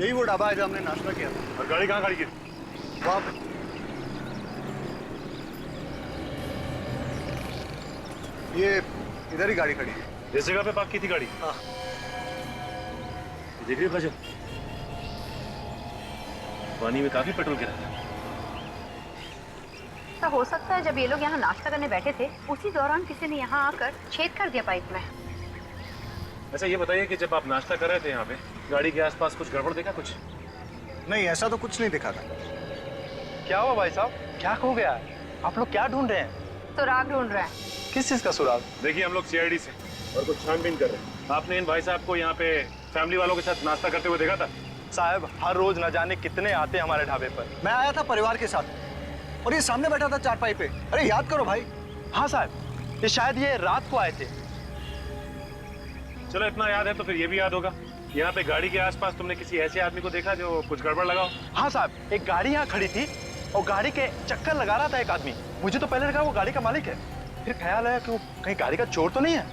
यही वो ढाबा है जहाँ हमने नाश्ता किया था। और गाड़ी कहाँ खड़ी की? वहाँ पे। ये इधर ही गाड़ी खड़ी है। इस जगह पे पार्क की थी गाड़ी? हाँ। देख रही हो काजल, पानी में काफी पेट्रोल गिरा था। तो हो सकता है जब ये लोग यहाँ नाश्ता करने बैठे थे उसी दौरान किसी ने यहाँ आकर छेद कर दिया पाइप में। अच्छा ये बताइए कि जब आप नाश्ता कर रहे थे यहाँ पे गाड़ी के आसपास कुछ गड़बड़ देखा कुछ? नहीं, ऐसा तो कुछ नहीं दिखा था। क्या हुआ भाई साहब, क्या खो गया है? आप लोग क्या ढूंढ रहे हैं? सुराग ढूंढ रहे हैं। किस चीज का सुराग? देखिए हम लोग सीआईडी से और कुछ छानबीन कर रहे हैं। आपने इन भाई साहब को यहाँ पे फैमिली वालों के साथ नाश्ता करते हुए देखा था? साहब हर रोज न जाने कितने आते हैं हमारे ढाबे पर। मैं आया था परिवार के साथ और ये सामने बैठा था चारपाई पे। अरे याद करो भाई। हाँ साहब, ये शायद ये रात को आए थे। चलो इतना याद है तो फिर ये भी याद होगा, यहाँ पे गाड़ी के आसपास तुमने किसी ऐसे आदमी को देखा जो कुछ गड़बड़ लगा हो? हाँ साहब, एक गाड़ी यहाँ खड़ी थी और गाड़ी के चक्कर लगा रहा था एक आदमी। मुझे तो पहले लगा वो गाड़ी का मालिक है, फिर ख्याल आया कि वो कहीं गाड़ी का चोर तो नहीं है।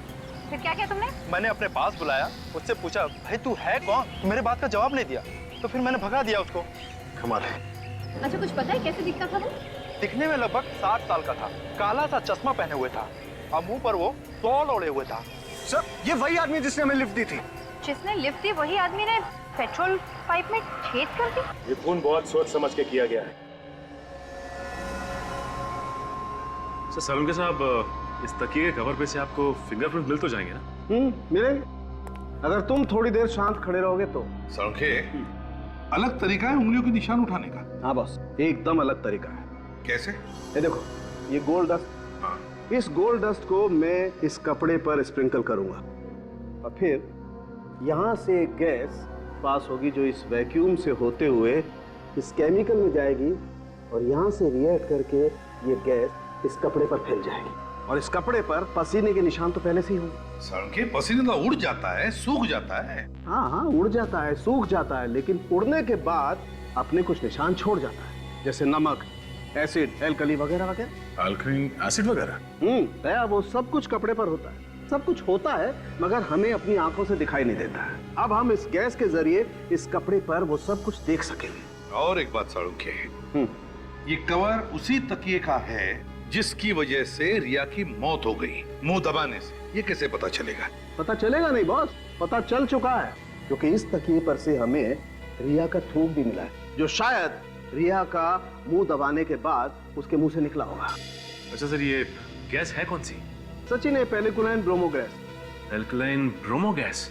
फिर क्या किया तुमने? मैंने अपने पास बुलाया, उससे पूछा भाई तू है कौन? तो मेरे बात का जवाब नहीं दिया, तो फिर मैंने भगा दिया उसको। कमाल है। अच्छा कुछ पता है कैसे दिखता था वो? दिखने में लगभग 60 साल का था, काला सा चश्मा पहने हुए था और मुंह पर वो तौल ओढ़े हुए था। सर ये वही आदमी जिसने हमें लिफ्ट दी थी। जिसने लिफ्ट दी वही आदमी ने पेट्रोल पाइप में छेद कर दी? ये खून बहुत सोच समझ के किया गया है। सर सलूनके साहब, इस तकिए के कवर पे से आपको फिंगरप्रिंट मिल तो जाएंगे ना? मिलेंगे, अगर तुम थोड़ी देर शांत खड़े रहोगे तो। सलूनके, अलग तरीका है उंगलियों के निशान उठाने का। हाँ बॉस, एकदम अलग तरीका है। कैसे? ये देखो, ये गोल्ड डस्ट। हाँ। इस गोल्ड डस्ट को मैं इस कपड़े पर स्प्रिंकल करूंगा और फिर यहाँ से एक गैस पास होगी जो इस वैक्यूम से होते हुए इस केमिकल में जाएगी और यहाँ से रिएक्ट करके ये गैस इस कपड़े पर फैल जाएगी और इस कपड़े पर पसीने के निशान तो पहले से ही होंगे। सलूनके, पसीने तो उड़ जाता है, सूख जाता है। हाँ, उड़ जाता है, सूख जाता है, लेकिन उड़ने के बाद अपने कुछ निशान छोड़ जाता है, जैसे नमक, एसिड, एल्कली वगैरह वगैरह। अल्कली एसिड वगैरह? दया, वो सब कुछ कपड़े पर होता है, सब कुछ होता है, मगर हमें अपनी आंखों से दिखाई नहीं देता है। अब हम इस गैस के जरिए इस कपड़े पर वो सब कुछ देख सकेंगे। और एक बात सलूनके, ये कवर उसी तकिए का है जिसकी वजह से रिया की मौत हो गई, मुंह दबाने से। ये कैसे पता चलेगा? पता चलेगा नहीं बॉस, पता चल चुका है, क्योंकि इस तकिए पर से हमें रिया का थूक भी मिला है, जो शायद रिया का मुंह दबाने के बाद उसके मुंह से निकला होगा। अच्छा सर, ये गैस है कौन सी? सचिन, है पेलिकुलाइन bromo gas. Alkaline bromo gas.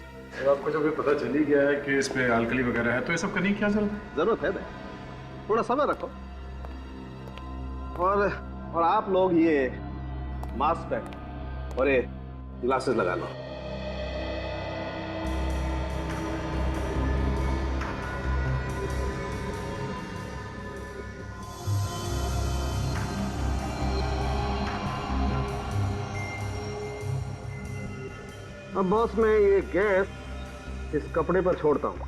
आपको जब ये पता चल ही गया है कि इस पे अल्कली वगैरह है तो ये सब करने की क्या जरूरत है? जरूरत है, थोड़ा समय रखो। और आप लोग ये मास्क पहनो और ये ग्लासेस लगा लो। अब बॉस, मैं ये गैस इस कपड़े पर छोड़ता हूं।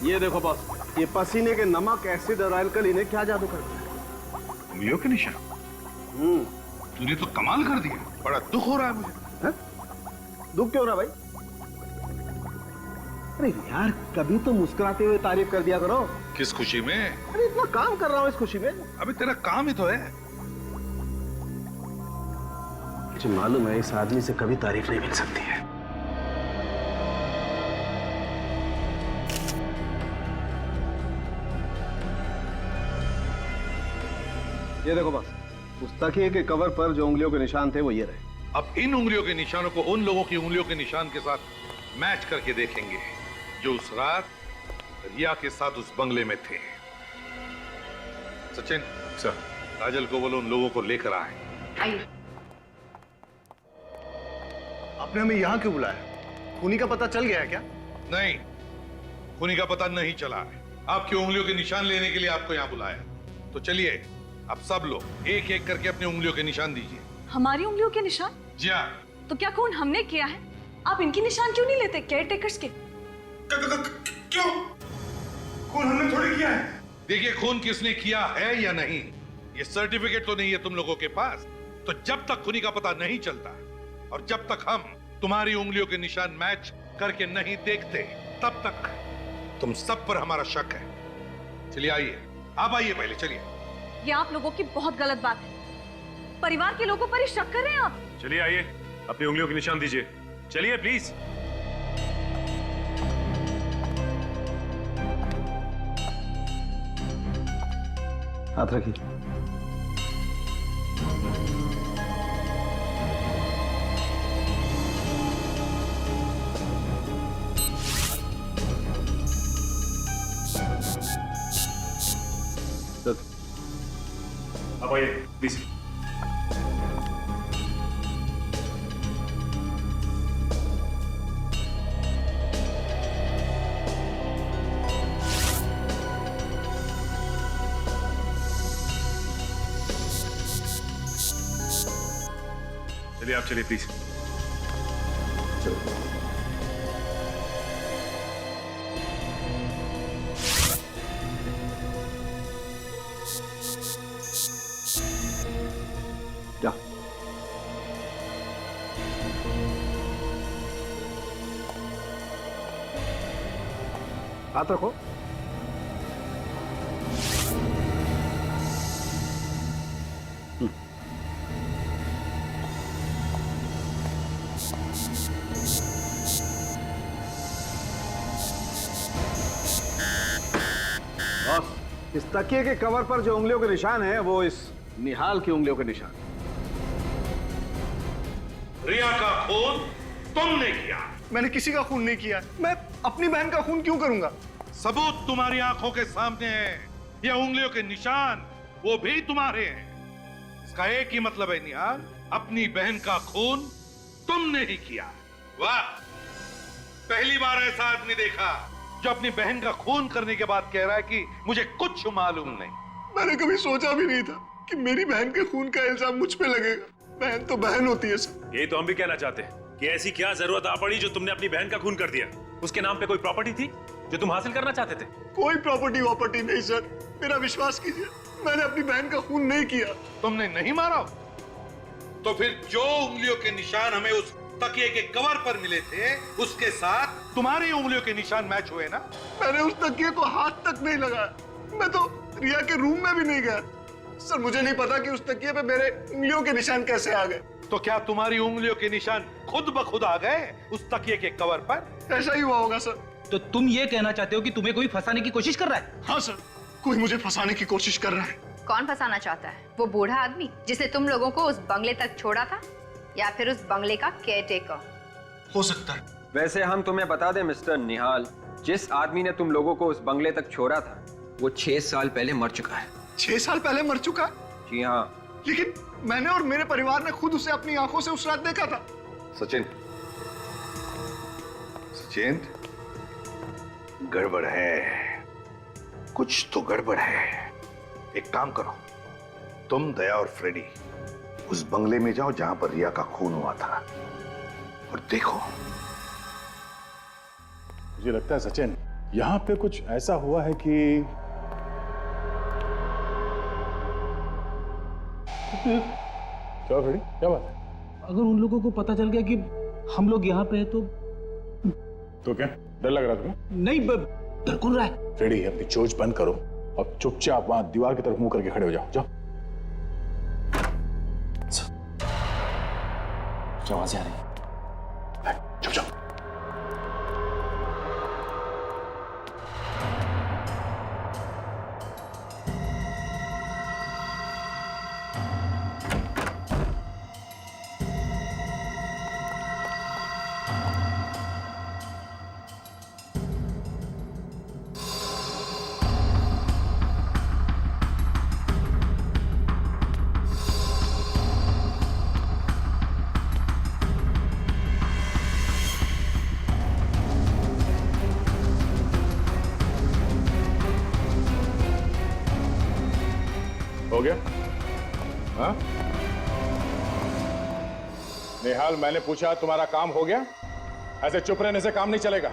ये देखो बॉस, ये पसीने के नमक, एसिड और अल्कली ने क्या जादू कर दिया। उंगलियों के निशान? तूने तो कमाल कर दिया, बड़ा दुख हो रहा है मुझे। है? दुख क्यों हो रहा भाई? अरे यार, कभी तो मुस्कुराते हुए तारीफ कर दिया करो। किस खुशी में? अरे इतना काम कर रहा हूँ इस खुशी में। अभी तेरा काम ही तो है। मुझे मालूम है इस आदमी से कभी तारीफ नहीं मिल सकती है। ये देखो बस, उस तकिए के कवर पर जो उंगलियों के निशान थे वो ये रहे। अब इन उंगलियों के निशानों को उन लोगों की उंगलियों के निशान के साथ मैच करके देखेंगे जो उस रात रिया के साथ उस बंगले में थे। सचिन, सर, काजल को बोलो उन लोगों को लेकर आए। आइए। आपने हमें यहाँ क्यों बुलाया? खूनी का पता चल गया है क्या? नहीं, खूनी का पता नहीं चला है। आपकी उंगलियों के निशान लेने के लिए आपको यहाँ बुलाया। तो चलिए, आप सब लोग एक एक करके अपनी उंगलियों के निशान दीजिए। हमारी उंगलियों के निशान? जी हाँ। तो क्या खून हमने किया है? आप इनके निशान क्यों नहीं लेते, केयर टेकर्स के? क्यों? खून हमने थोड़ी किया है। देखिए, खून किसने किया है या नहीं, ये सर्टिफिकेट तो नहीं है तुम लोगों के पास। तो जब तक खूनी का पता नहीं चलता और जब तक हम तुम्हारी उंगलियों के निशान मैच करके नहीं देखते, तब तक तुम सब पर हमारा शक है। चलिए आइए, आप आइए पहले, चलिए। ये आप लोगों की बहुत गलत बात है। परिवार के लोगों पर ही शक कर रहे हैं आप। चलिए आइए, अपनी उंगलियों के निशान दीजिए। चलिए प्लीज। हाथ रखिए। आप आइए प्लीज। चलिए आप चलिए प्लीज। जा। हाथ रखो। बॉस, इस तकिए के कवर पर जो उंगलियों के निशान है वो इस निहाल की उंगलियों के निशान। रिया का खून तुमने किया। मैंने किसी का खून नहीं किया। मैं अपनी बहन का खून क्यों करूंगा? सबूत तुम्हारी आंखों के सामने है। ये उंगलियों के निशान वो भी तुम्हारे हैं। इसका एक ही मतलब है निहाल, अपनी बहन का खून तुमने ही किया। वाह, पहली बार ऐसा आदमी देखा जो अपनी बहन का खून करने के बाद कह रहा है कि मुझे कुछ मालूम नहीं। मैंने कभी सोचा भी नहीं था कि मेरी बहन के खून का इल्जाम मुझ पे लगेगा। बहन तो बहन होती है सर। यही तो हम भी कहना चाहते हैं कि ऐसी क्या जरूरत आ पड़ी जो तुमने अपनी बहन का खून कर दिया? उसके नाम पे कोई प्रॉपर्टी थी जो तुम हासिल करना चाहते थे? कोई प्रॉपर्टी वॉपर्टी नहीं सर, मेरा विश्वास कीजिए, मैंने अपनी बहन का खून नहीं किया। तुमने नहीं मारा? तो फिर जो उंगलियों के निशान हमें उस तकिए के कवर पर मिले थे, उसके साथ तुम्हारी उंगलियों के निशान मैच हुए ना? मैंने उस तकिए को हाथ तक नहीं लगाया। मैं तो रिया के रूम में भी नहीं गया। सर, मुझे नहीं पता कि उस तकिए पे मेरे उंगलियों के निशान कैसे आ गए। तो क्या तुम्हारी उंगलियों के निशान खुद ब खुद आ गए उस तकिए के कवर पर? ऐसा ही हुआ होगा सर। तो तुम ये कहना चाहते हो कि तुम्हें कोई फंसाने की कोशिश कर रहा है? हाँ सर, कोई मुझे फंसाने की कोशिश कर रहा है। कौन फंसाना चाहता है? वो बूढ़ा आदमी जिसने तुम लोगों को उस बंगले तक छोड़ा था, या फिर उस बंगले का केयरटेकर? हो सकता है। वैसे हम तुम्हें बता दें मिस्टर निहाल, जिस आदमी ने तुम लोगों को उस बंगले तक छोड़ा था वो 6 साल पहले मर चुका है। 6 साल पहले मर चुका? जी हाँ। लेकिन मैंने और मेरे परिवार ने खुद उसे अपनी आंखों से उस रात देखा था। सचिन, सचिन, गड़बड़ है, कुछ तो गड़बड़ है। एक काम करो, तुम, दया और फ्रेडी उस बंगले में जाओ जहां पर रिया का खून हुआ था और देखो। मुझे लगता है सचिन, यहाँ पे कुछ ऐसा हुआ है कि क्या फ्रेडी, क्या बात है? अगर उन लोगों को पता चल गया कि हम लोग यहाँ पे हैं तो क्या डर लग रहा तुम्हें? नहीं, डर कौन रहा है? फ्रेडी, अपनी चोंच बंद करो और चुपचाप वहां दीवार की तरफ मुंह करके खड़े हो जाओ। जाओ वहां से आ रही है। चुप जाओ। हो गया? हाँ? निहाल, मैंने पूछा तुम्हारा काम हो गया? ऐसे चुप रहने से काम नहीं चलेगा।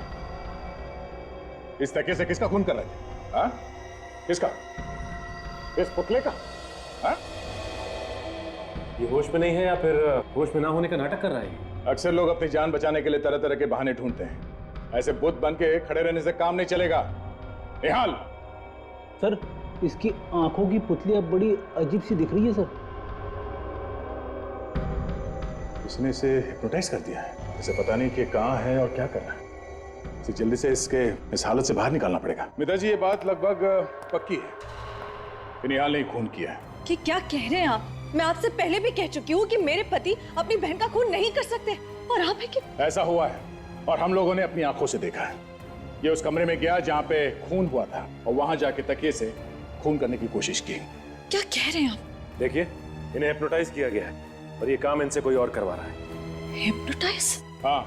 इस तकिए से किसका खून कर रहे थे? हाँ? किसका? इस पुतले का? हाँ? ये होश में नहीं है या फिर होश में ना होने का नाटक कर रहा है? अक्सर लोग अपनी जान बचाने के लिए तरह तरह के बहाने ढूंढते हैं। ऐसे बुत बन के खड़े रहने से काम नहीं चलेगा। निहाल! सर, इसकी आंखों की पुतली अब बड़ी अजीब सी दिख रही है सर। उसने इसे हिप्नोटाइज कर दिया है। इसे पता नहीं कि कहाँ है और क्या कर रहा है। इसे जल्दी से इस हालत से बाहर निकालना पड़ेगा। मिता जी, ये बात लगभग पक्की है कि निहाल ने खून किया है। कि क्या कह रहे हैं आप? मैं आपसे पहले भी कह चुकी हूँ कि मेरे पति अपनी बहन का खून नहीं कर सकते, और आप है कि ऐसा हुआ है और हम लोगों ने अपनी आंखों से देखा है। ये उस कमरे में गया जहाँ पे खून हुआ था और वहां जाके तकिए से खून करने की कोशिश की। क्या कह रहे हैं आप? देखिए, इन्हें हिप्नोटाइज किया गया है और ये काम इनसे कोई और करवा रहा है। हिप्नोटाइज? हाँ,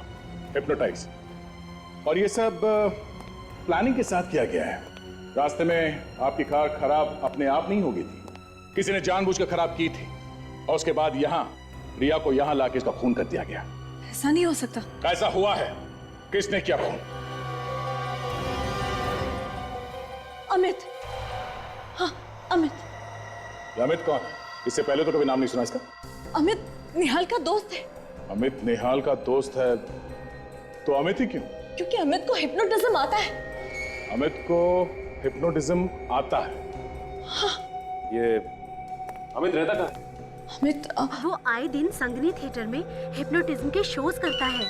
हिप्नोटाइज। और ये सब प्लानिंग के साथ किया गया है। रास्ते में आपकी कार खराब अपने आप नहीं हो गई थी, किसी ने जानबूझकर खराब की थी और उसके बाद यहाँ रिया को यहाँ लाके इसका खून कर दिया गया। ऐसा नहीं हो सकता। ऐसा हुआ है। किसने किया खून? अमित। हाँ, अमित। अमित कौन? इससे पहले तो कभी नाम नहीं सुना इसका। अमित निहाल का दोस्त है। अमित निहाल का दोस्त है तो अमित ही क्यों? क्योंकि अमित को हिप्नोटिज्म आता है। अमित को हिप्नोटिज्म आता है? हाँ। ये अमित रहता कहाँ? अमित वो आए दिन संगनी थिएटर में हिप्नोटिज्म के शोज करता है।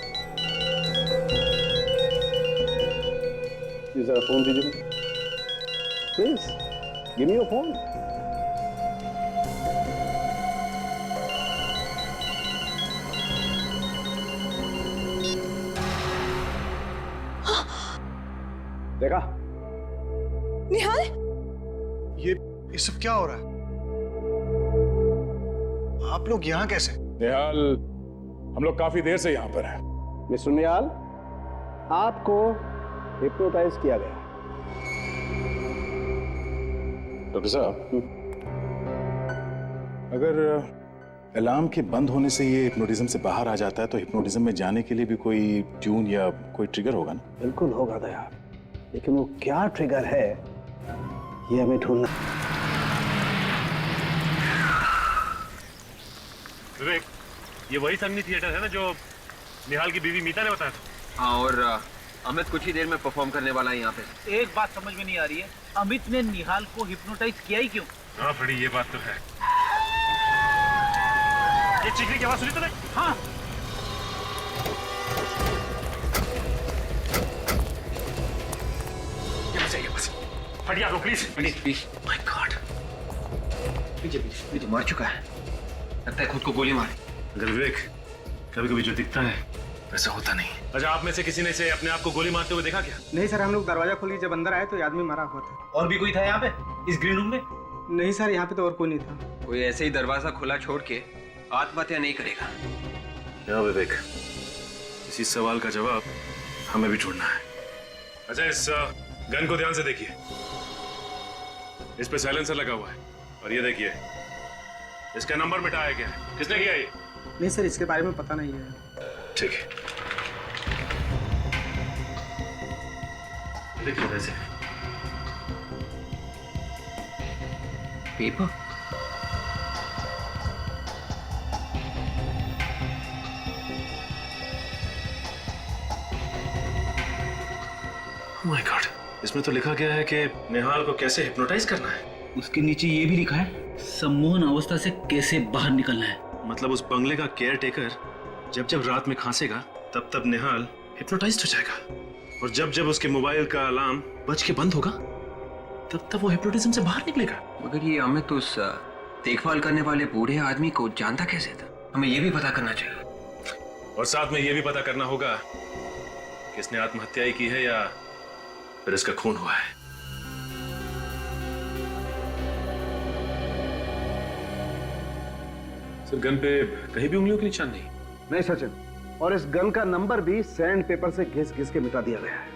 जरा फोन दीजिए please. Give me your phone. देखा? निहाल, ये सब क्या हो रहा है? आप लोग यहाँ कैसे? निहाल, हम लोग काफी देर से यहाँ पर हैं। मिस्टर निहाल, आपको हिप्नोटाइज किया गया। डॉक्टर साहब, अगर अलार्म के बंद होने से ये हिप्नोटिज्म से बाहर आ जाता है तो हिप्नोटिज्म में जाने के लिए भी कोई ट्यून या कोई ट्रिगर होगा ना? बिल्कुल होगा दया, लेकिन वो क्या ट्रिगर है ये हमें ढूंढना। विवेक, ये वही संगनी थिएटर है ना जो निहाल की बीवी मीता ने बताया था? हाँ, और अमित कुछ ही देर में परफॉर्म करने वाला है यहाँ पे। एक बात समझ में नहीं आ रही है, अमित ने निहाल को हिप्नोटाइज किया ही क्यों? हाँ बड़ी, ये बात तो है। ये चीखने की आवाज सुनी तूने? हाँ। यहाँ से, यहाँ से। हटिए आप लोग, प्लीज। माय गॉड, पीछे मार चुका है। लगता है खुद को गोली मारी। अगर विवेक, कभी कभी जो दिखता है वैसा होता नहीं। अच्छा, आप में से किसी ने इसे अपने आप को गोली मारते हुए देखा क्या? नहीं सर, हम लोग दरवाजा खोली जब अंदर आए तो ये आदमी मरा हुआ था। और भी कोई था यहाँ पे इस ग्रीन रूम में? नहीं सर, यहाँ पे तो और कोई नहीं था। कोई ऐसे ही दरवाजा खुला छोड़ के आत्महत्या नहीं करेगा। हाँ विवेक, इसी सवाल का जवाब हमें भी ढूंढना है। अच्छा, इस गन को ध्यान से देखिए। इस पे साइलेंसर लगा हुआ है और ये देखिए, इसका नंबर मिटाया गया है। किसने किया ये? नहीं सर, इसके बारे में पता नहीं है। ठीक है, देखिए वैसे पेपर। माय गॉड, इसमें तो लिखा गया है कि निहाल को कैसे हिप्नोटाइज करना है। उसके नीचे ये भी लिखा है, सम्मोहन अवस्था से कैसे बाहर निकलना है। मतलब उस बंगले का केयर टेकर जब जब रात में खांसेगा तब तब निहाल हिप्नोटाइज्ड हो जाएगा, और जब जब उसके मोबाइल का अलार्म बज के बंद होगा तब तब वो हिप्नोटिज्म से बाहर निकलेगा। मगर ये अमित उस देखभाल करने वाले बूढ़े आदमी को जानता कैसे था? हमें ये भी पता करना चाहिए। और साथ में ये भी पता करना होगा कि इसने आत्महत्या ही की है या फिर इसका खून हुआ है। सर, गन पे कहीं भी उंगलियों के निशान नहीं? नहीं सचिन, और इस गन का नंबर भी सैंड पेपर से घिस घिस के मिटा दिया गया है।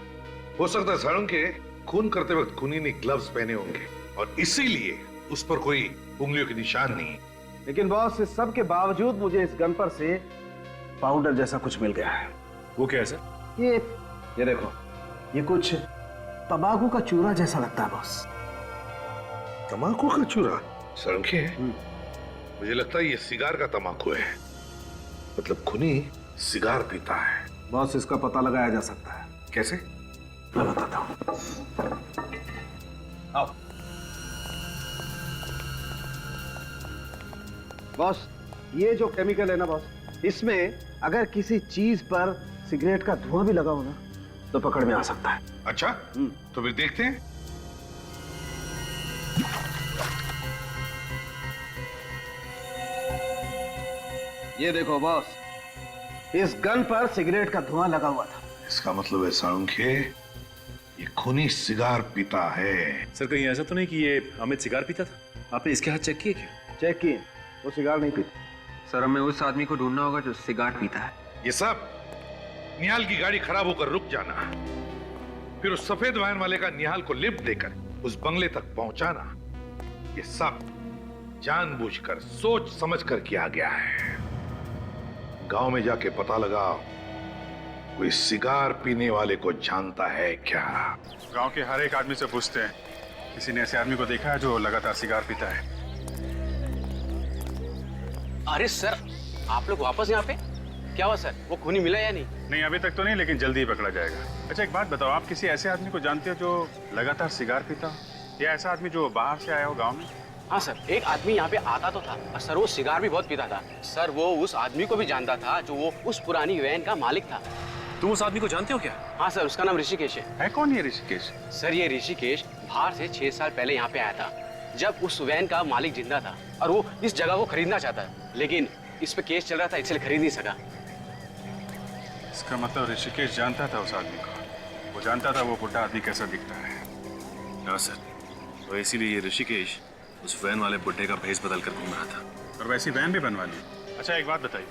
हो सकता है सारंग के खून करते वक्त खूनी ने ग्लव्स पहने होंगे और इसीलिए उस पर कोई उंगलियों के निशान नहीं। लेकिन बॉस, इस सब के बावजूद मुझे इस गन पर से पाउडर जैसा कुछ मिल गया है। वो क्या है सर? ये देखो, ये कुछ तंबाकू का चूरा जैसा लगता है बॉस। तंबाकू का चूरा? सड़के मुझे लगता है ये सिगार का तंबाकू है। मतलब खूनी सिगार पीता है। बॉस, इसका पता लगाया जा सकता है। कैसे? मैं बताता हूँ। आओ बॉस, ये जो केमिकल है ना बॉस, इसमें अगर किसी चीज पर सिगरेट का धुआं भी लगा हो ना तो पकड़ में आ सकता है। अच्छा, तो फिर देखते हैं। ये देखो बॉस, इस गन पर सिगरेट का धुआं लगा हुआ था। इसका मतलब है साळुंखे, ये खूनी सिगार पीता है। सर कहीं ऐसा तो नहीं कि ये अमित सिगार पीता था? आपने इसके हाथ चेक किए क्या? चेक किए, वो सिगार नहीं पीता। सर हमें उस आदमी को ढूंढना होगा जो सिगार पीता है। ये सब निहाल की गाड़ी खराब होकर रुक जाना, फिर उस सफेद वैन वाले का निहाल को लिफ्ट देकर उस बंगले तक पहुंचाना, ये सब जानबूझकर सोच समझकर किया गया है। गांव में जाके पता लगाओ कोई सिगार पीने वाले को जानता है क्या। गांव के हर एक आदमी से पूछते हैं, किसी ने ऐसे आदमी को देखा है जो लगातार सिगार पीता है? अरे सर, आप लोग वापस यहाँ पे? क्या हुआ सर, वो खूनी मिला या नहीं? नहीं, अभी तक तो नहीं, लेकिन जल्दी ही पकड़ा जाएगा। अच्छा एक बात बताओ, आप किसी ऐसे आदमी को जानते हो जो लगातार सिगार पीता हो, या ऐसा आदमी जो बाहर से आया हो गांव में? हाँ सर, एक आदमी यहाँ पे आता तो था और सर वो सिगार भी बहुत पीता था। सर वो उस आदमी को भी जानता था जो वो उस पुरानी वैन का मालिक था। तुम उस आदमी को जानते हो क्या? हाँ सर, उसका नाम ऋषिकेश है। कौन ये ऋषिकेश? सर ये ऋषिकेश बाहर से 6 साल पहले यहाँ पे आया था, जब उस वैन का मालिक जिंदा था और वो इस जगह को खरीदना चाहता है, लेकिन इस पे केस चल रहा था इसलिए खरीद नहीं सका। इसका मतलब ऋषिकेश जानता था उस आदमी को, वो जानता था वो बुढ़ा आदमी कैसा दिखता है। हाँ सर, तो इसीलिए ये ऋषिकेश उस वैन वाले बुड्ढे का भेस बदल कर घूम रहा था। और वैसी वैन भी बनवा ली। अच्छा एक बात बताइए,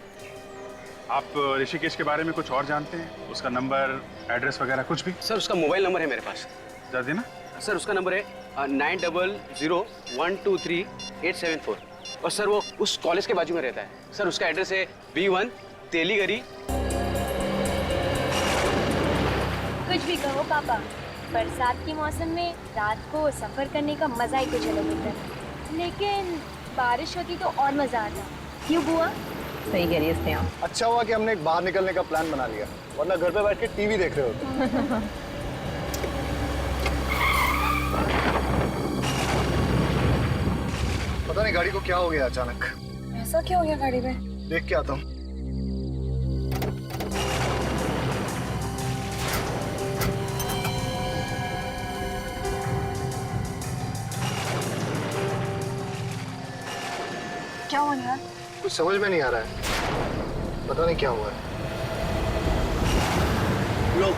आप ऋषिकेश के बारे में कुछ और जानते हैं? उसका नंबर, एड्रेस वगैरह कुछ भी? सर उसका मोबाइल नंबर है मेरे पास। जरा देना। सर उसका नंबर है 9001238874 और सर वो उस कॉलेज के बाजू में रहता है। सर उसका एड्रेस है B1 तेलीगरी। कुछ भी कहो पापा, बरसात के मौसम में रात को सफर करने का मजा ही कुछ अलग होता है, लेकिन बारिश होती तो और मजा आता। क्यों बुआ? सही कह रही है स्नेहा। अच्छा हुआ कि हमने एक बाहर निकलने का प्लान बना लिया, वरना घर पे बैठ के टीवी देख रहे होते। पता नहीं गाड़ी को क्या हो गया अचानक। ऐसा क्या हो गया गाड़ी में? देख के आता हूँ। क्या हुआ यार? कुछ समझ में नहीं आ रहा है, पता नहीं क्या हुआ है। लोग,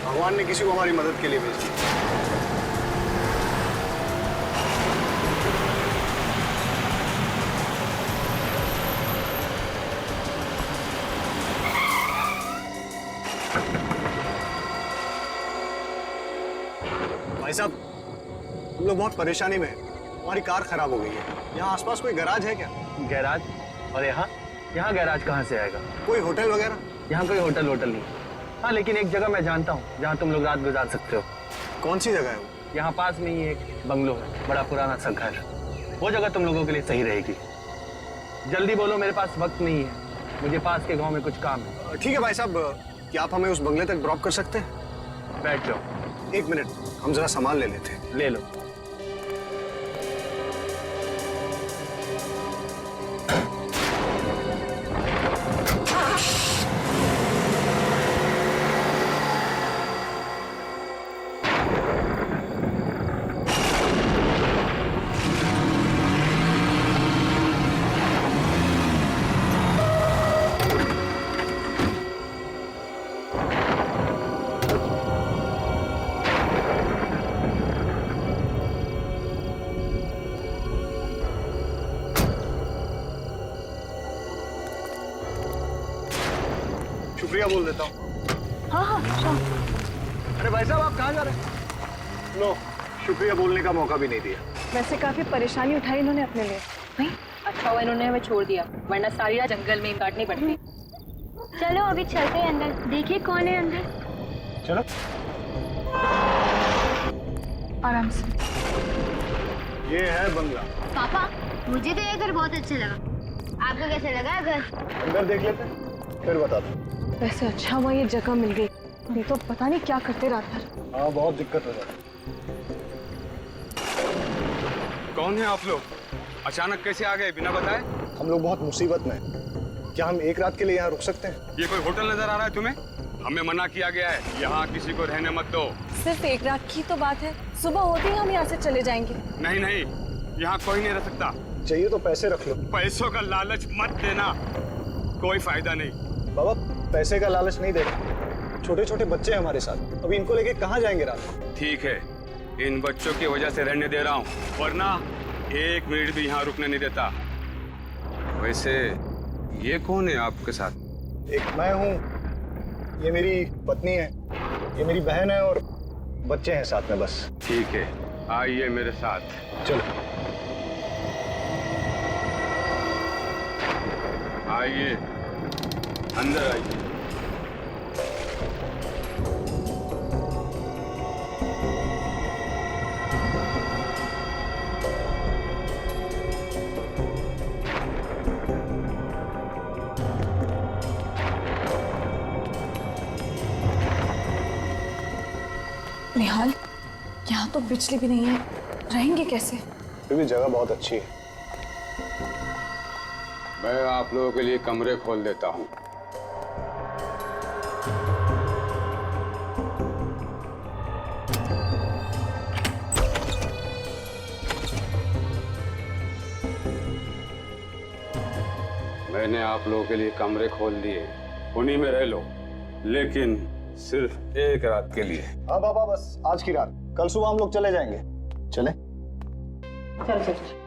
भगवान ने किसी को हमारी मदद के लिए भेजा। भाई साहब, हम लोग बहुत परेशानी में हैं। हमारी कार खराब हो गई है। यहाँ आसपास कोई गैराज है क्या? गैराज? और यहाँ गैराज कहाँ से आएगा? कोई होटल वगैरह? यहाँ कोई होटल नहीं। हाँ लेकिन एक जगह मैं जानता हूँ जहाँ तुम लोग रात गुजार सकते हो। कौन सी जगह है वो? यहाँ पास में ही एक बंगलो है, बड़ा पुराना सा घर। वो जगह तुम लोगों के लिए सही रहेगी। जल्दी बोलो, मेरे पास वक्त नहीं है, मुझे पास के गाँव में कुछ काम है। ठीक है भाई साहब, क्या आप हमें उस बंगले तक ड्रॉप कर सकते हैं? बैठ जाओ। 1 मिनट, हम जरा सामान ले लेते हैं। ले लो। शुक्रिया बोल देता हूँ। हाँ हाँ, अरे भाई साहब, आप कहाँ जा रहे हैं? लो, शुक्रिया बोलने का मौका भी नहीं दिया। वैसे काफी परेशानी उठाई इन्होंने अपने लिए। नहीं, अच्छा हुआ इन्होंने हमें छोड़ दिया, वरना सारी रात जंगल में काटनी पड़ती। चलो अभी चलते हैं अंदर, देखिए कौन है अंदर। चलो आराम से। ये है बंगला। पापा मुझे तो ये घर बहुत अच्छा लगा, आपको कैसा लगा घर? अंदर देख लेते हैं फिर बताते हैं। वैसे अच्छा हुआ ये जगह मिल गई, नहीं तो पता नहीं क्या करते रात भर। हाँ बहुत दिक्कत हो जाती। कौन है आप लोग? अचानक कैसे आ गए बिना बताए? हम लोग बहुत मुसीबत में हैं। क्या हम एक रात के लिए यहाँ रुक सकते हैं? ये कोई होटल नजर आ रहा है तुम्हें? हमें मना किया गया है, यहाँ किसी को रहने मत दो। सिर्फ एक रात की तो बात है, सुबह होते ही हम यहाँ से चले जाएंगे। नहीं नहीं, यहाँ कोई नहीं रह सकता। चाहिए तो पैसे रख लो। पैसों का लालच मत देना, कोई फायदा नहीं। बाबा पैसे का लालच नहीं दे रहे, छोटे छोटे बच्चे हैं हमारे साथ, अभी इनको लेके कहाँ जाएंगे रात को? ठीक है, इन बच्चों की वजह से रहने दे रहा हूँ, वरना 1 मिनट भी यहाँ रुकने नहीं देता। वैसे ये कौन है आपके साथ? एक मैं हूँ, ये मेरी पत्नी है, ये मेरी बहन है और बच्चे हैं साथ में बस। ठीक है, आइए मेरे साथ। चलो आइए, अंदर आइए। निहाल, यहाँ तो बिजली भी नहीं है, रहेंगे कैसे? फिर भी जगह बहुत अच्छी है। मैं आप लोगों के लिए कमरे खोल देता हूँ। मैंने आप लोगों के लिए कमरे खोल दिए, उन्हीं में रह लो, लेकिन सिर्फ 1 रात के लिए। हाँ बाबा, बस आज की रात, कल सुबह हम लोग चले जाएंगे। चले? चलो चलो।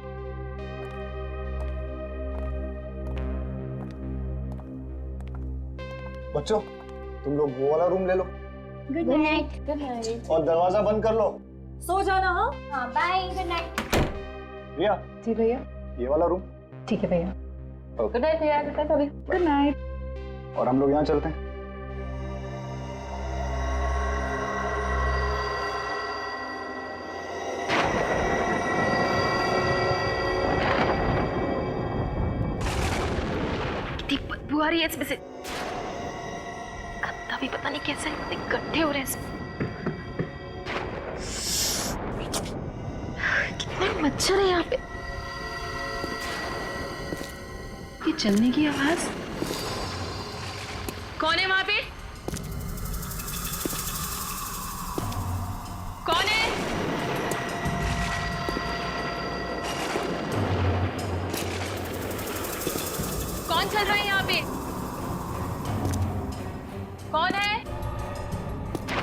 बच्चों तुम लोग वो वाला रूम ले लो गुड नाइट। Good night. और दरवाजा बंद कर लो। सो जाना। हाँ हाँ बाय, गुड नाइट। रिया, जी भैया। ये वाला रूम। ठीक है भैया। गुड नाइट भैया, कभी। Good night. और हम लोग यहाँ चलते हैं। बदबू आ रही है इसमें से, गंदा भी पता नहीं कैसे इकट्ठे हो रहे हैं इसमें। कितने मच्छर है यहाँ पे। ये चलने की आवाज, कौन है वहां पे? कौन है? कौन चल रहा है यहाँ पे? कौन है?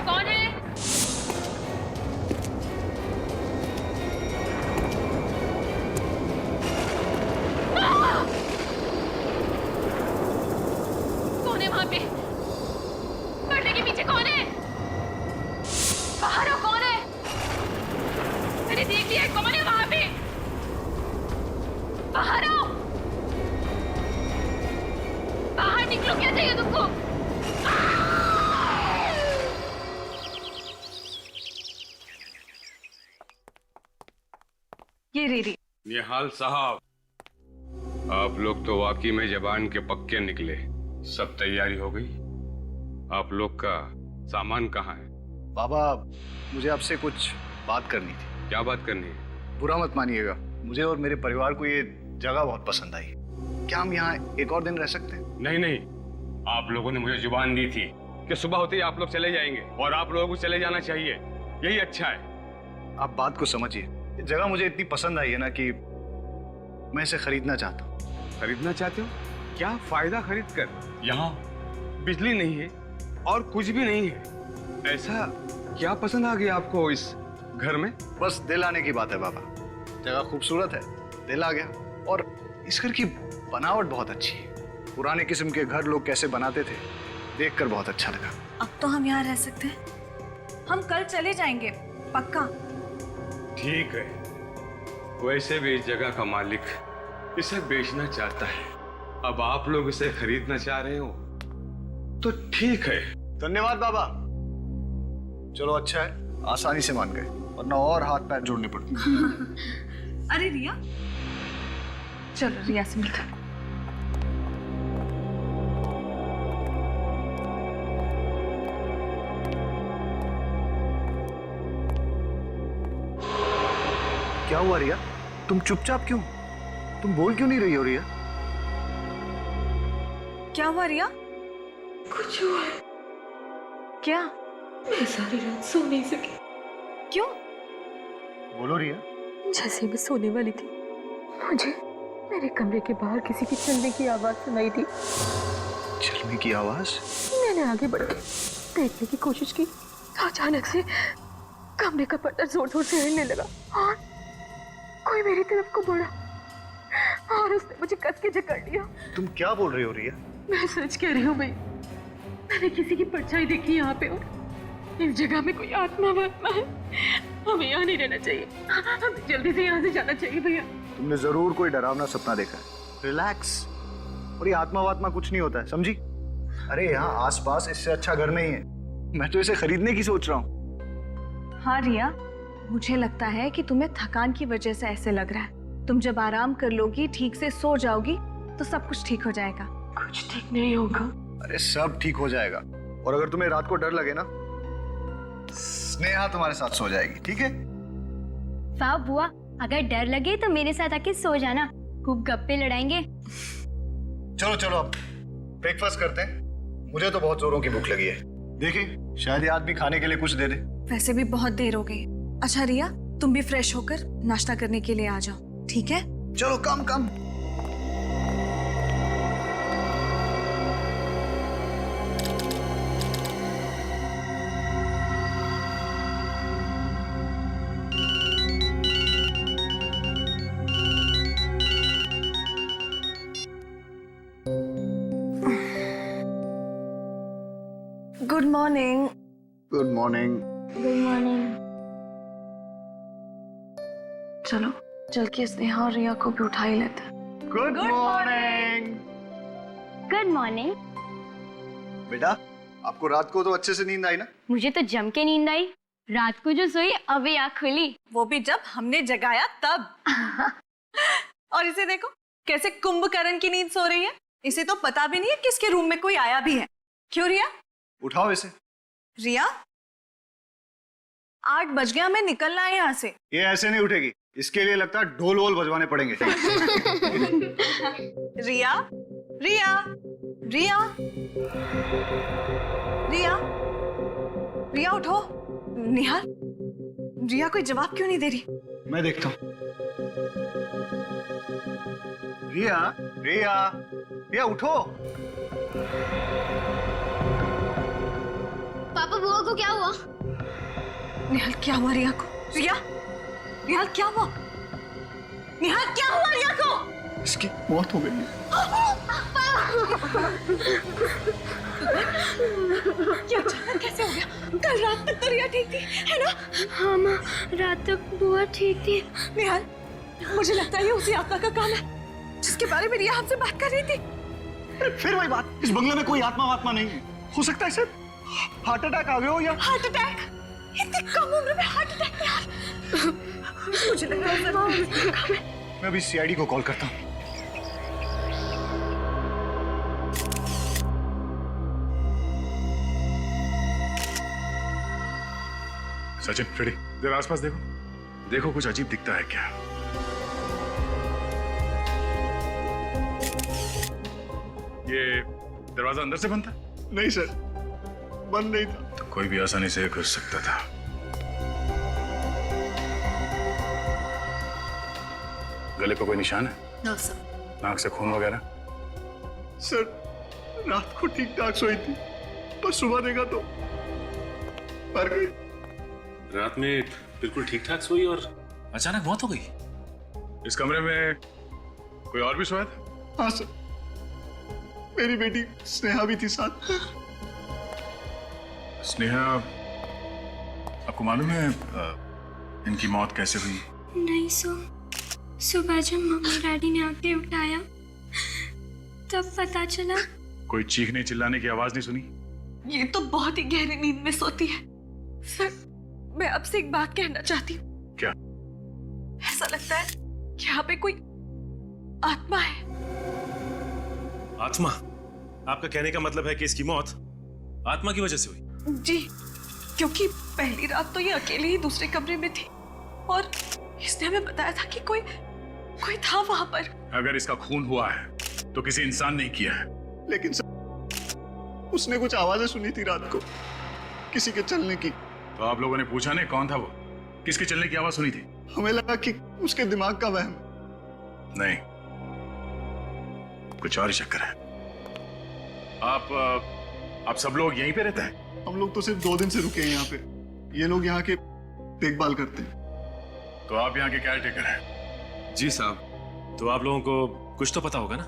कौन है? कौन है वहां पे? पर्दे के पीछे कौन है? बाहर हो, कौन है? मैंने देख लिया, कौन है वहां पे? बाहर आओ, बाहर निकलो, क्या चाहिए तुमको? ये रीरी। निहाल साहब, आप लोग तो वाकई में जबान के पक्के निकले। सब तैयारी हो गई? आप लोग का सामान कहाँ है? बाबा मुझे आपसे कुछ बात करनी थी। क्या बात करनी है? बुरा मत मानिएगा, मुझे और मेरे परिवार को ये जगह बहुत पसंद आई। क्या हम यहाँ एक और दिन रह सकते हैं? नहीं नहीं, आप लोगों ने मुझे जुबान दी थी कि सुबह होते ही आप लोग चले जाएंगे, और आप लोगों को चले जाना चाहिए, यही अच्छा है। आप बात को समझिए, ये जगह मुझे इतनी पसंद आई है ना कि मैं इसे खरीदना चाहता हूँ। खरीदना चाहते हो? क्या फायदा खरीद कर? यहाँ बिजली नहीं है और कुछ भी नहीं है। ऐसा क्या पसंद आ गया आपको इस घर में? बस दिल आने की बात है बाबा, जगह खूबसूरत है, दिल आ गया। और इस घर की बनावट बहुत अच्छी है, पुराने किस्म के घर लोग कैसे बनाते थे, देखकर बहुत अच्छा लगा। अब तो हम यहाँ रह सकते हैं, हम कल चले जाएंगे पक्का। ठीक है, वैसे भी इस जगह का मालिक इसे बेचना चाहता है। अब आप लोग इसे खरीदना चाह रहे हो तो ठीक है। धन्यवाद बाबा। चलो अच्छा है, आसानी से मान गए, वरना और हाथ पैर जोड़ने पड़ते। अरे रिया, चलो रिया से मिलते हैं। क्या हुआ रिया? तुम चुपचाप क्यों? तुम बोल क्यों नहीं रही हो रिया? क्या हुआ रिया? कुछ हुआ है। क्या? मैं सारी रात सो नहीं सकी। क्यों? बोलो रिया। जैसे मैं सोने वाली थी, मुझे मेरे कमरे के बाहर किसी की चलने की आवाज सुनाई दी। चलने की आवाज? मैंने आगे बढ़ के देखने की कोशिश की तो अचानक से कमरे का पर्दा जोर जोर से हिलने लगा और कोई मेरी तरफ को बढ़ा और उसने मुझे कस के जकड़ लिया। तुम क्या बोल रही हो रिया? मैं सच कह रही हूँ भाई, मैंने किसी की परछाई देखी यहाँ पे और इस जगह में कोई आत्मा वात्मा है। हमें यहाँ नहीं रहना चाहिए, हमें जल्दी से यहाँ से जाना चाहिए भैया। तुमने जरूर कोई डरावना सपना देखा है। रिलैक्स। और ये आत्मा वात्मा कुछ नहीं होता है, समझी? अरे यहाँ आसपास इससे अच्छा घर नहीं है। मैं तो इसे खरीदने की सोच रहा हूँ। हाँ रिया, मुझे लगता है कि तुम्हें थकान की वजह से ऐसे लग रहा है। तुम जब आराम कर लोगी, ठीक से सो जाओगी, तो सब कुछ ठीक हो जाएगा। कुछ ठीक नहीं होगा। अरे सब ठीक हो जाएगा। और अगर तुम्हें रात को डर लगे ना, स्नेहा तुम्हारे साथ सो जाएगी, ठीक है? वाह बुआ, अगर डर लगे तो मेरे साथ आके सो जाना, खूब गप्पे लड़ाएंगे। चलो चलो अब ब्रेकफास्ट करते हैं। मुझे तो बहुत जोरों की भूख लगी है। देखिए, शायद ये आदमी खाने के लिए कुछ दे दे। वैसे भी बहुत देर हो गई। अच्छा रिया, तुम भी फ्रेश होकर नाश्ता करने के लिए आ जाओ, ठीक है? चलो come come. Good morning. Good morning. Good morning. चलो चल के स्नेहा और रिया को भी उठा ही लेते हैं। Good morning. Good morning. बेटा, आपको रात को तो अच्छे से नींद आई ना? मुझे तो जम के नींद आई। रात को जो सोई अभी आँख खुली, वो भी जब हमने जगाया तब। और इसे देखो कैसे कुंभकर्ण की नींद सो रही है। इसे तो पता भी नहीं है कि इसके रूम में कोई आया भी है। क्यों रिया? उठाओ इसे। रिया, 8 बज गया, हमें निकलना है यहाँ से। ये ऐसे नहीं उठेगी, इसके लिए लगता है ढोल वोल बजवाने पड़ेंगे। रिया, रिया, रिया, रिया, रिया उठो। निहाल, रिया कोई जवाब क्यों नहीं दे रही? मैं देखता हूँ। रिया, रिया, रिया उठो। पापा बुआ को क्या हुआ? निहाल, क्या हुआ रिया को? रिया, निहाल क्या हुआ? निहाल क्या हुआ रिया को? इसकी मौत हो गई है। क्या अचानक कैसे हो गया? कल रात तक तो रिया ठीक थी, है ना? हाँ माँ, रात तक बुआ ठीक थी। निहाल, मुझे लगता है ये उसी आत्मा का काम है जिसके बारे में रिया हमसे बात कर रही थी। फिर वही बात, इस बंगले में कोई आत्मा वात्मा नहीं है। हो सकता है सर हार्ट अटैक आ गया हो या हार्ट अटैक? इतनी कम उम्र में हार्ट अटैक? यार मुझे लगता है मैं अभी सीआईडी को कॉल करता हूँ। सचिन, रेडी? जरा आसपास देखो, देखो कुछ अजीब दिखता है क्या? ये दरवाजा अंदर से बंद था? नहीं सर, बंद नहीं था। तो कोई भी आसानी से घुस सकता था। गले पर कोई निशान है? No sir. नाक से खून वगैरह? सर, रात को ठीक ठाक सोई थी, पर सुबह देखा तो मर गई। रात में बिल्कुल ठीक ठाक सोई और अचानक मौत हो गई। इस कमरे में कोई और भी सोया था? हाँ सर, मेरी बेटी स्नेहा भी थी साथ। स्नेहा, आपको मालूम है इनकी मौत कैसे हुई? नहीं सुबह जब मम्मी डैडी ने आके उठाया तब पता चला। कोई चीखने चिल्लाने की आवाज नहीं सुनी? ये तो बहुत ही गहरी नींद में सोती है। सर, मैं आपसे एक बात कहना चाहती हूँ। क्या? ऐसा लगता है कि यहाँ पे कोई आत्मा है। आत्मा? आपका कहने का मतलब है कि इसकी मौत आत्मा की वजह से हुई? जी, क्योंकि पहली रात तो ये अकेले ही दूसरे कमरे में थी और इसने हमें बताया था कि कोई था वहां पर। अगर इसका खून हुआ है तो किसी इंसान ने किया है। लेकिन सर, उसने कुछ आवाजें सुनी थी रात को, किसी के चलने की। तो आप लोगों ने पूछा नहीं कौन था वो? किसके चलने की आवाज सुनी थी? हमें लगा कि उसके दिमाग का वहम। नहीं, कुछ और ही चक्कर है। आप सब लोग यहीं पे रहते हैं? हम लोग तो सिर्फ 2 दिन से रुके हैं यहाँ पे। ये लोग यहाँ के देखभाल करते हैं। तो आप यहाँ के केयर टेकर हैं? जी साहब। तो आप लोगों को कुछ तो पता होगा ना?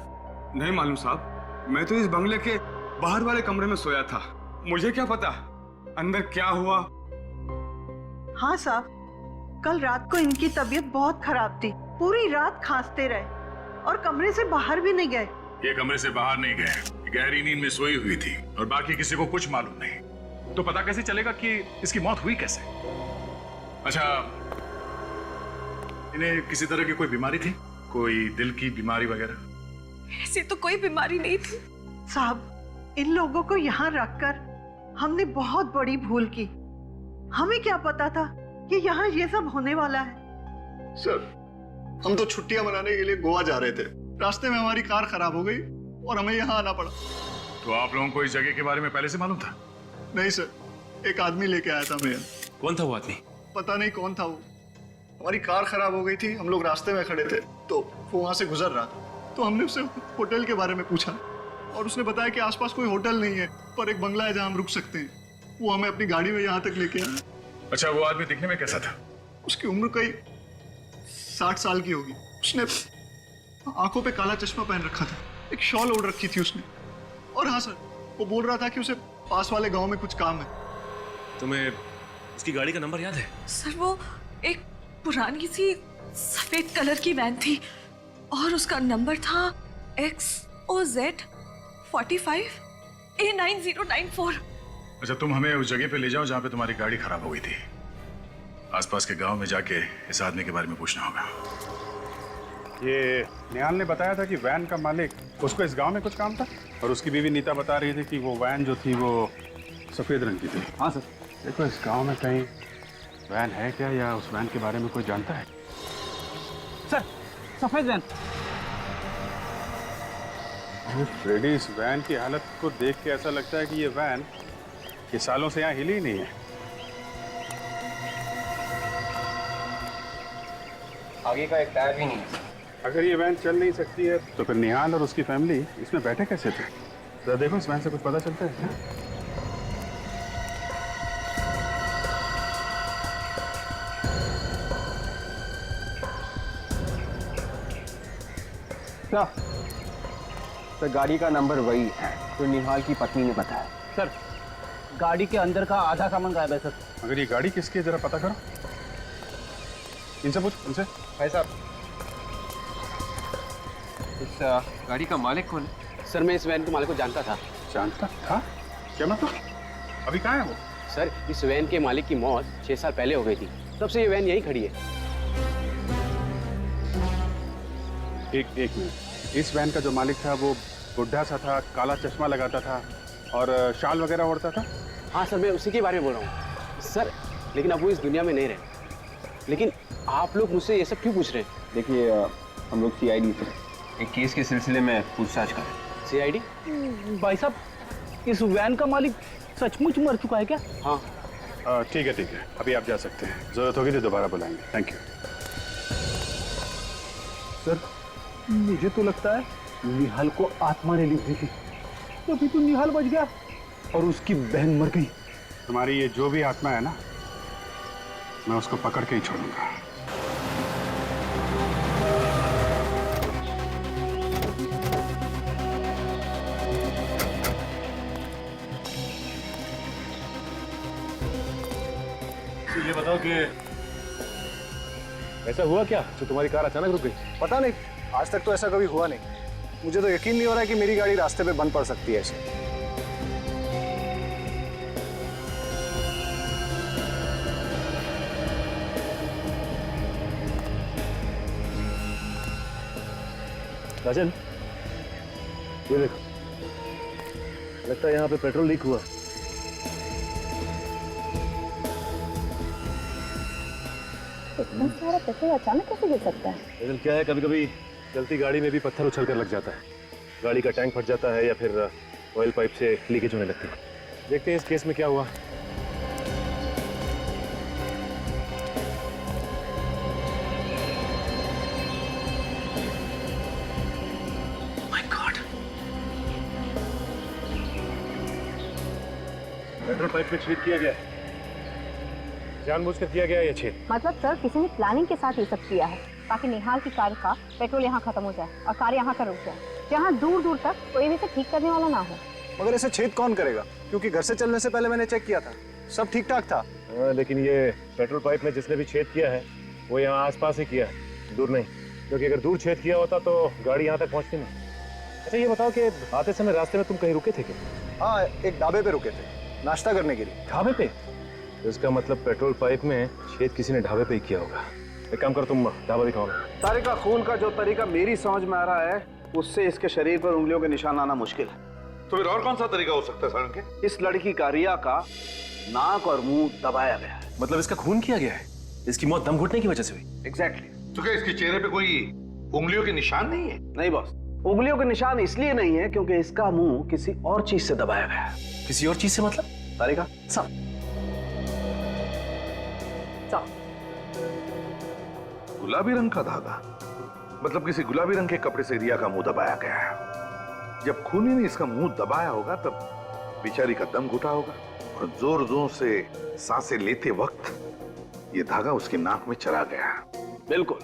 नहीं मालूम साहब, मैं तो इस बंगले के बाहर वाले कमरे में सोया था। मुझे क्या पता अंदर क्या हुआ। हाँ साहब, कल रात को इनकी तबीयत बहुत खराब थी। पूरी रात खांसते रहे और कमरे से बाहर भी नहीं गए। ये कमरे से बाहर नहीं गए, गहरी नींद में सोई हुई थी और बाकी किसी को कुछ मालूम नहीं। तो पता कैसे चलेगा कि इसकी मौत हुई कैसे? अच्छा, इन्हें किसी तरह की कोई बीमारी थी? कोई दिल की बीमारी वगैरह? ऐसी तो कोई बीमारी नहीं थी साहब। इन लोगों को यहाँ रखकर हमने बहुत बड़ी भूल की। हमें क्या पता था कि यहाँ ये सब होने वाला है। सर, हम तो छुट्टियां मनाने के लिए गोवा जा रहे थे। रास्ते में हमारी कार खराब हो गई और हमें यहाँ आना पड़ा। तो आप लोगों को इस जगह के बारे में पहले से मालूम था? नहीं सर, एक आदमी लेके आया था हमें। कौन था वो आदमी? पता नहीं कौन था वो। हमारी कार खराब हो गई थी, हम लोग रास्ते में खड़े थे तो वो वहां से गुजर रहा था। तो हमने उससे होटल के बारे में पूछा और उसने बताया कि आसपास कोई होटल नहीं है, पर एक बंगला है जहां हम रुक सकते हैं। वो हमें अपनी गाड़ी में यहाँ तक लेके आया। अच्छा, वो आदमी दिखने में कैसा था? उसकी उम्र कई 60 साल की होगी। उसने आंखों पे काला चश्मा पहन रखा था, एक शॉल ओढ़ रखी थी उसने। और हाँ सर, वो बोल रहा था कि उसे पास वाले गांव में कुछ काम है। तुम्हें उसकी गाड़ी का नंबर याद है? सर, वो एक पुरानी सी सफेद कलर की वैन थी और उसका नंबर था XOZ 45 A9094। अच्छा, तुम हमें उस जगह पे ले जाओ जहाँ पे तुम्हारी गाड़ी खराब हो गई थी। आसपास के गांव में जाके इस आदमी के बारे में पूछना होगा। ये निहाल ने बताया था कि वैन का मालिक, उसको इस गांव में कुछ काम था और उसकी बीवी नीता बता रही थी कि वो वैन जो थी वो सफ़ेद रंग की थी। हाँ सर। देखो, इस गांव में कहीं वैन है क्या या उस वैन के बारे में कोई जानता है? सर, सफेद वैन। फ्रेडी, इस वैन की हालत को देख के ऐसा लगता है कि ये वैन ये सालों से यहाँ हिली ही नहीं है। आगे का एक टायर भी नहीं है। अगर ये वैन चल नहीं सकती है तो फिर निहाल और उसकी फैमिली इसमें बैठे कैसे थे? जरा देखो, इस वैन से कुछ पता चलता है क्या? सर, गाड़ी का नंबर वही है जो निहाल की पत्नी ने बताया। सर, गाड़ी के अंदर का आधा सामान गायब है सर। अगर ये गाड़ी किसकी है जरा पता करो। इनसे पूछ, इनसे। भाई साहब, इस गाड़ी का मालिक कौन है? सर, मैं इस वैन के मालिक को जानता था। जानता था? क्या मतलब? अभी कहाँ है वो? सर, इस वैन के मालिक की मौत 6 साल पहले हो गई थी, तब से ये वैन यहीं खड़ी है। एक मिनट, इस वैन का जो मालिक था वो बुढ़ा सा था, काला चश्मा लगाता था और शाल वगैरह ओढ़ता था? हाँ सर, मैं उसी के बारे में बोल रहा हूँ सर। लेकिन अब वो इस दुनिया में नहीं रहे। लेकिन आप लोग मुझसे ये सब क्यों पूछ रहे हैं? देखिए, हम लोग CID से एक केस के सिलसिले में पूछताछ कर रहे हैं। CID? भाई साहब, इस वैन का मालिक सचमुच मर चुका है क्या? हाँ। ठीक है, अभी आप जा सकते हैं। जरूरत होगी तो दोबारा बुलाएंगे। Thank you. सर, मुझे तो लगता है निहाल को आत्मा ने ली हुई थी, तभी तो निहाल बच गया और उसकी बहन मर गई। तुम्हारी ये जो भी आत्मा है ना, मैं उसको पकड़ के ही छोड़ूंगा। ये बताओ कि ऐसा हुआ क्या जो तुम्हारी कार अचानक रुक गई? पता नहीं, आज तक तो ऐसा कभी हुआ नहीं। मुझे तो यकीन नहीं हो रहा है कि मेरी गाड़ी रास्ते पे बंद पड़ सकती है ऐसे। राजन, ये देखो, लगता है यहाँ पे पेट्रोल लीक हुआ। इतना सारा पेट्रोल अचानक कैसे गिर सकता है? लेकिन क्या है, कभी-कभी चलती गाड़ी में भी पत्थर उछल कर लग जाता है। गाड़ी का टैंक फट जाता है या फिर ऑयल पाइप से लीकेज होने लगती है। देखते हैं इस केस में क्या हुआ। माय गॉड, पेट्रोल पाइप में छेद किया गया है। जानबूझकर किया गया ये छेद। मतलब सर किसी ने प्लानिंग के साथ ये सब किया है ताकि निहाल की कार का पेट्रोल यहाँ खत्म हो जाए और कार यहाँ का रुक जाए, जहाँ दूर दूर तक कोई भी इसे ठीक करने वाला ना हो। मगर ऐसे छेद कौन करेगा? क्योंकि घर से चलने से पहले मैंने चेक किया था, सब ठीक ठाक था। लेकिन ये पेट्रोल पाइप में जिसने भी छेद किया है वो यहाँ आसपास ही किया है, दूर नहीं। क्योंकि अगर दूर छेद किया होता तो गाड़ी यहाँ तक पहुँचती नहीं। अच्छा ये बताओ कि आते समय रास्ते में तुम कहीं रुके थे क्या? हाँ, एक ढाबे पे रुके थे नाश्ता करने के लिए। ढाबे पे? तो इसका मतलब पेट्रोल पाइप में छेद किसी ने ढाबे पे ही किया होगा। एक काम करो, तुम ढाबा दिखाओ। तारिका, खून का जो तरीका मेरी समझ में आ रहा है उससे इसके शरीर पर उंगलियों के निशान आना मुश्किल है। तो फिर और कौन सा तरीका हो सकता है सारंग? इस लड़की का रिया का नाक और मुंह दबाया गया है। मतलब इसका खून किया गया है? इसकी मौत दम घुटने की वजह से हुई? एग्जैक्टली। तो क्या इसके चेहरे पे कोई उंगलियों के निशान नहीं है? नहीं बॉस, उंगलियों के निशान इसलिए नहीं है क्योंकि इसका मुंह किसी और चीज से दबाया गया है। किसी और चीज से मतलब? तारिका, सब गुलाबी रंग का धागा, मतलब किसी गुलाबी रंग के कपड़े से रिया का मुंह दबाया गया है। जब खूनी ने इसका मुंह दबाया होगा तब बेचारी का दम घुटा होगा और जोर जोर से सांसें लेते वक्त ये धागा उसकी नाक में चला गया। बिल्कुल।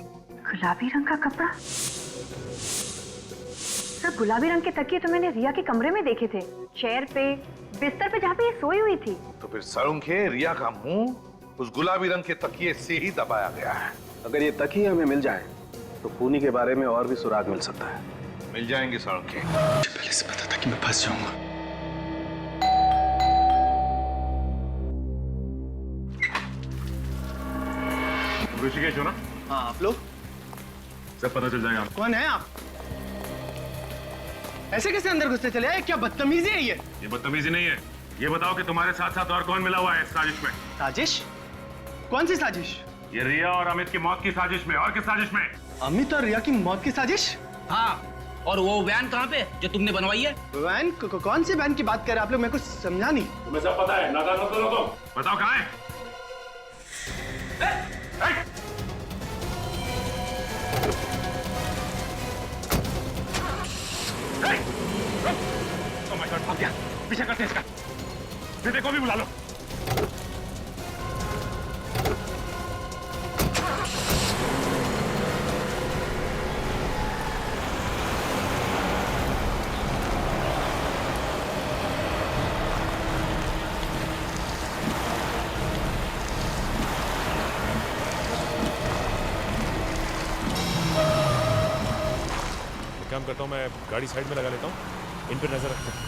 गुलाबी रंग का कपड़ा? सर गुलाबी रंग के तकिए तो मैंने रिया के कमरे में देखे थे, चेयर पे, बिस्तर पे जहाँ पे ये सोई हुई थी। तो फिर सारंगे, रिया का मुंह उस गुलाबी रंग के तकिए से ही दबाया गया है। अगर ये तकिए हमें मिल जाए तो खूनी के बारे में और भी सुराग मिल सकता है। मिल जाएंगे सारंगे। मुझे पहले से पता था कि मैं फंस जाऊंगा। ऋषिकेश हो ना? हाँ, आप लोग? सब पता चल जाएगा। कौन है आप? ऐसे कैसे अंदर घुसते चले आए? क्या बदतमीजी है ये? ये बदतमीजी नहीं है। ये बताओ कि तुम्हारे साथ साथ और कौन मिला हुआ है इस साजिश में? साजिश? कौन सी साजिश? ये रिया और अमित की मौत की साजिश में। और किस साजिश में? अमित और रिया की मौत की साजिश? हाँ, और वो वैन कहाँ पे जो तुमने बनवाई है? वैन? कौन सी वैन की बात कर रहे हैं आप लोग? मेरे को समझा नहीं। तुम्हें सब पता है, नादान मत बनो तुम। बताओ कहाँ है? भाग गया, पीछे करते हैं इसका। बेटे को भी बुला लो। काम करता हूँ, मैं गाड़ी साइड में लगा लेता हूँ, इन पर नजर रखते हैं।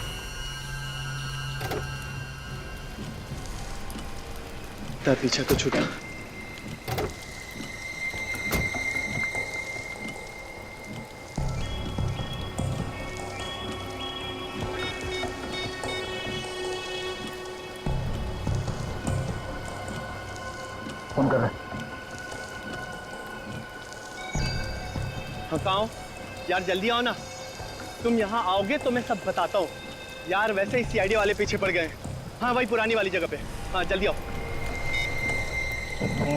पीछा तो छूटा। फोन कर रहे हैं। हाँ, कहाँ हो? यार जल्दी आओ ना। तुम यहाँ आओगे तो मैं सब बताता हूँ। यार वैसे ही सीआईडी वाले पीछे पड़ गए। हाँ, वही पुरानी वाली जगह पे। हाँ, जल्दी आओ।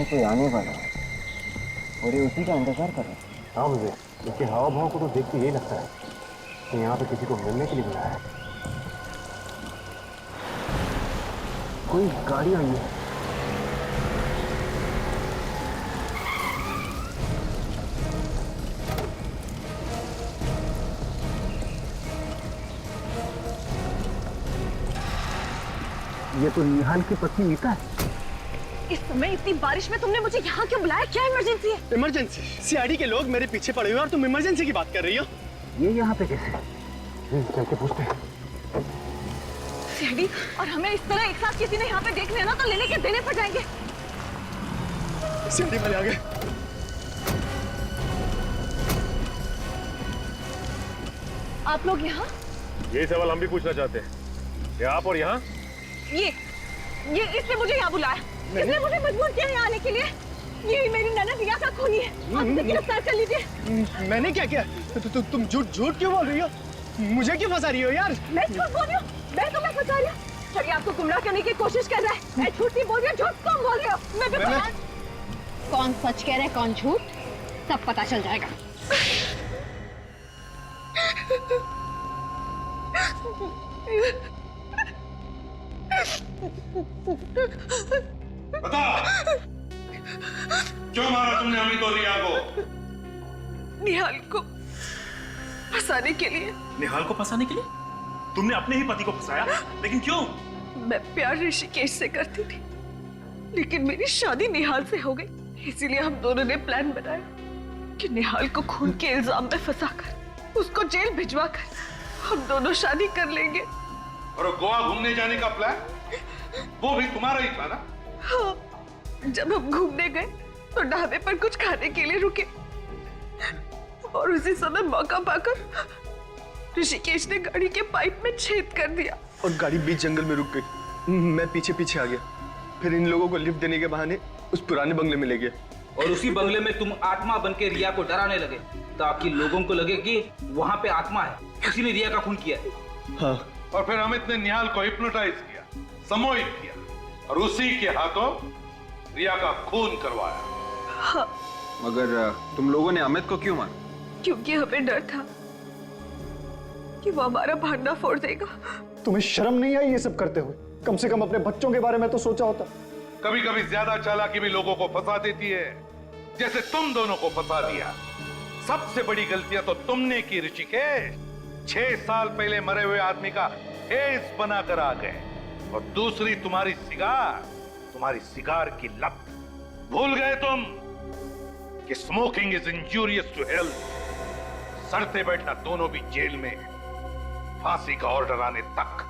कोई आने वाला है और ये उसी का इंतजार कर रहे हैं। हाँ मुझे इसके हाव भाव को तो देख के यही लगता है कि यहाँ पे किसी को मिलने के लिए बुलाया है। कोई गाड़ी आई है। ये तो निहाल की पत्नी मीता है। इस समय इतनी बारिश में तुमने मुझे यहाँ क्यों बुलाया? क्या इमरजेंसी है? इमरजेंसी? सीआईडी के लोग मेरे पीछे पड़े हुए और तुम इमरजेंसी की बात कर रही हो? ये यहाँ पे कैसे? चल के पूछते हैं। सीआईडी और हमें इस तरह एक साथ किसी ने यहाँ पे देख लिया ना तो लेने के देने पड़ जाएंगे। सीआईडी वाले आ गए। आप लोग यहाँ? यही सवाल हम भी पूछना चाहते हैं। क्या आप और यहाँ? ये इसने मुझे यहाँ बुलाया। इसने मुझे मजबूर किया यहाँ आने के लिए। ये मेरी ननद रिया का खूनी है। आप इसे गिरफ्तार कर लीजिए। मैंने क्या किया? तुम झूठ क्यों बोल रही हो? मुझे क्यों फंसा रही हो यार? मैं झूठ बोल रही हूँ? मैं तुम्हें फंसा रही हूँ? सर, आपको गुमराह करने की कोशिश कर रहा है। मैं झूठ नहीं बोल रही हूँ, झूठ कौन बोल रही हो? कौन सच कह रहा है कौन झूठ, सब पता चल जाएगा। बता, क्यों मारा तुमने अमित और रिया को? निहाल को फंसाने के लिए। निहाल को फंसाने के लिए? तुमने अपने ही पति को फंसाया, लेकिन क्यों? मैं प्यार ऋषिकेश से करती थी, लेकिन मेरी शादी निहाल से हो गई। इसीलिए हम दोनों ने प्लान बनाया कि निहाल को खून के इल्जाम में फंसाकर उसको जेल भिजवाकर हम दोनों शादी कर लेंगे। और गोवा घूमने जाने का प्लान वो भी तुम्हारा ही था ना? हाँ, जब हम घूमने गए तो ढाबे पर कुछ खाने के लिए रुके और उसी समय मौका पाकर ऋषिकेश ने गाड़ी के पाइप में छेद कर दिया और गाड़ी बीच जंगल में रुक गई। मैं पीछे पीछे आ गया, फिर इन लोगों को लिफ्ट देने के बहाने उस पुराने बंगले में ले गया। और उसी बंगले में तुम आत्मा बन के रिया को डराने लगे ताकि लोगों को लगे कि वहां पे आत्मा है, किसी ने रिया का खून किया है। हाँ। और फिर अमित ने निहाल को हिप्नोटाइज किया, सम्मोहित किया और उसी के हाथों रिया का खून करवाया। हाँ। मगर तुम लोगों ने अमित को क्यों मारा? क्योंकि हमें डर था कि वो हमारा भांडा फोड़ देगा। तुम्हें शर्म नहीं आई ये सब करते हुए? कम से कम अपने बच्चों के बारे में तो सोचा होता। कभी कभी ज्यादा चालाकी भी लोगों को फंसा देती है, जैसे तुम दोनों को फंसा दिया। सबसे बड़ी गलतियां तो तुमने की ऋषिकेश। 6 साल पहले मरे हुए आदमी का फेस बनाकर आ गए। और दूसरी तुम्हारी सिगार की लत। भूल गए तुम कि smoking is injurious to health. सड़ते बैठना दोनों भी जेल में, फांसी का ऑर्डर आने तक।